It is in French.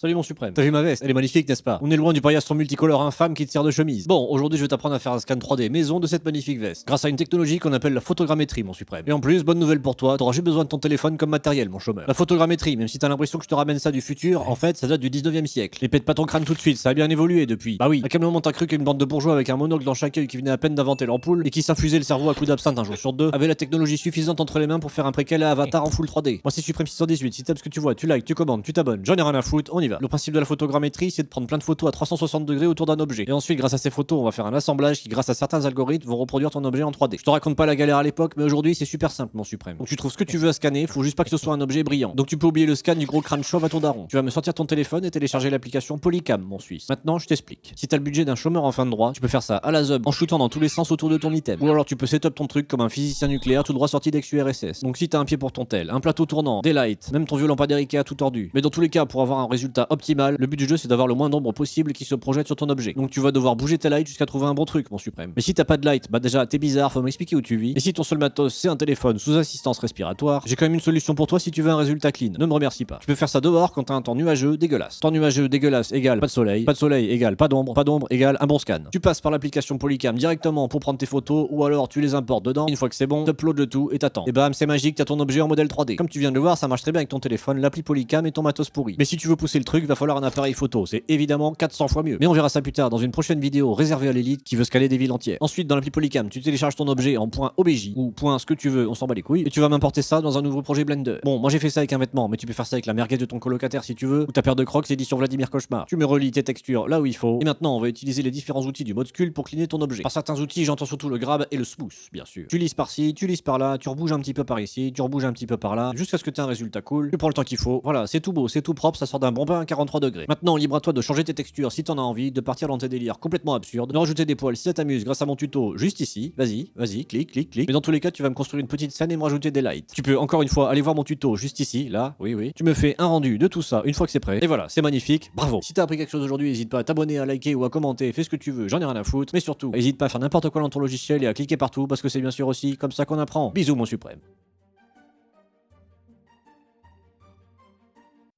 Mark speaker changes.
Speaker 1: Salut mon suprême. T'as vu ma veste? Elle est magnifique, n'est-ce pas? On est loin du paillasson multicolore infâme qui te sert de chemise. Bon, aujourd'hui je vais t'apprendre à faire un scan 3D maison de cette magnifique veste, grâce à une technologie qu'on appelle la photogrammétrie, mon suprême. Et en plus, bonne nouvelle pour toi, t'auras juste besoin de ton téléphone comme matériel, mon chômeur. La photogrammétrie, même si t'as l'impression que je te ramène ça du futur, en fait, ça date du 19e siècle. Et pète pas ton crâne tout de suite, ça a bien évolué depuis. Bah oui, à quel moment t'as cru qu'une bande de bourgeois avec un monocle dans chaque œil qui venait à peine d'inventer l'ampoule et qui s'infusait le cerveau à coups d'absinthe un jour sur deux avait la technologie suffisante entre les mains pour faire un préquel à Avatar en full 3D. Moi c'est Suprême 618, si t'aimes ce que tu vois, tu likes, tu commandes, tu t'abonnes, j'en ai rien à foutre, on y va. Le principe de la photogrammétrie, c'est de prendre plein de photos à 360 degrés autour d'un objet. Et ensuite, grâce à ces photos, on va faire un assemblage qui, grâce à certains algorithmes, vont reproduire ton objet en 3D. Je te raconte pas la galère à l'époque, mais aujourd'hui, c'est super simple, mon suprême. Donc tu trouves ce que tu veux à scanner, faut juste pas que ce soit un objet brillant. Donc tu peux oublier le scan du gros crâne chauve à ton daron. Tu vas me sortir ton téléphone et télécharger l'application Polycam, mon Suisse. Maintenant, je t'explique. Si t'as le budget d'un chômeur en fin de droit, tu peux faire ça à la zub en shootant dans tous les sens autour de ton item. Ou alors tu peux setup ton truc comme un physicien nucléaire tout droit sorti d'ex-URSS. Donc si t'as un pied pour ton tel, un plateau tournant, des lights, même ton vieux lampadaire Ikea tout tordu. Mais dans tous les cas, pour avoir un résultat optimal, le but du jeu c'est d'avoir le moins d'ombre possible qui se projette sur ton objet. Donc tu vas devoir bouger tes lights jusqu'à trouver un bon truc, mon suprême. Mais si t'as pas de light, bah déjà t'es bizarre, faut m'expliquer où tu vis. Et si ton seul matos c'est un téléphone sous assistance respiratoire, j'ai quand même une solution pour toi si tu veux un résultat clean. Ne me remercie pas. Tu peux faire ça dehors quand t'as un temps nuageux dégueulasse. Temps nuageux dégueulasse égale pas de soleil égale pas d'ombre égale un bon scan. Tu passes par l'application Polycam directement pour prendre tes photos ou alors tu les importes dedans. Une fois que c'est bon, t'uploades le tout et t'attends. Et bam, c'est magique, t'as ton objet en modèle 3D. Comme tu viens de le voir, ça marche très bien avec ton téléphone, l'appli Polycam et ton matos pourri. Mais si tu veux pousser le truc, va falloir un appareil photo. C'est évidemment 400 fois mieux. Mais on verra ça plus tard dans une prochaine vidéo réservée à l'élite qui veut scaler des villes entières. Ensuite, dans l'appli Polycam, tu télécharges ton objet en .obj ou point ce que tu veux, on s'en bat les couilles, et tu vas m'importer ça dans un nouveau projet Blender. Bon, moi j'ai fait ça avec un vêtement, mais tu peux faire ça avec la merguez de ton colocataire si tu veux, ou ta paire de Crocs édition Vladimir Cauchemar. Tu me relis tes textures là où il faut. Et maintenant, on va utiliser les différents outils du mode sculpt pour cleaner ton objet. Par certains outils, j'entends surtout le grab et le smooth, bien sûr. Tu lisses par-ci, tu lisses par-là, tu rebouges un petit peu par ici, tu rebouges un petit peu par-là, jusqu'à ce que tu aies un résultat cool. Tu prends le temps qu'il faut. Voilà, c'est tout beau, c'est tout propre, ça sort d'un bon bain à 43 degrés. Maintenant, libre à toi de changer tes textures si t'en as envie, de partir dans tes délires complètement absurdes, de rajouter des poils si ça t'amuse grâce à mon tuto juste ici. Vas-y, clique. Mais dans tous les cas, tu vas me construire une petite scène et me rajouter des lights. Tu peux encore une fois aller voir mon tuto juste ici, là, oui. Tu me fais un rendu de tout ça une fois que c'est prêt. Et voilà, c'est magnifique, bravo. Si t'as appris quelque chose aujourd'hui, n'hésite pas à t'abonner, à liker ou à commenter, fais ce que tu veux, j'en ai rien à foutre. Mais surtout, n'hésite pas à faire n'importe quoi dans ton logiciel et à cliquer partout parce que c'est bien sûr aussi comme ça qu'on apprend. Bisous mon suprême.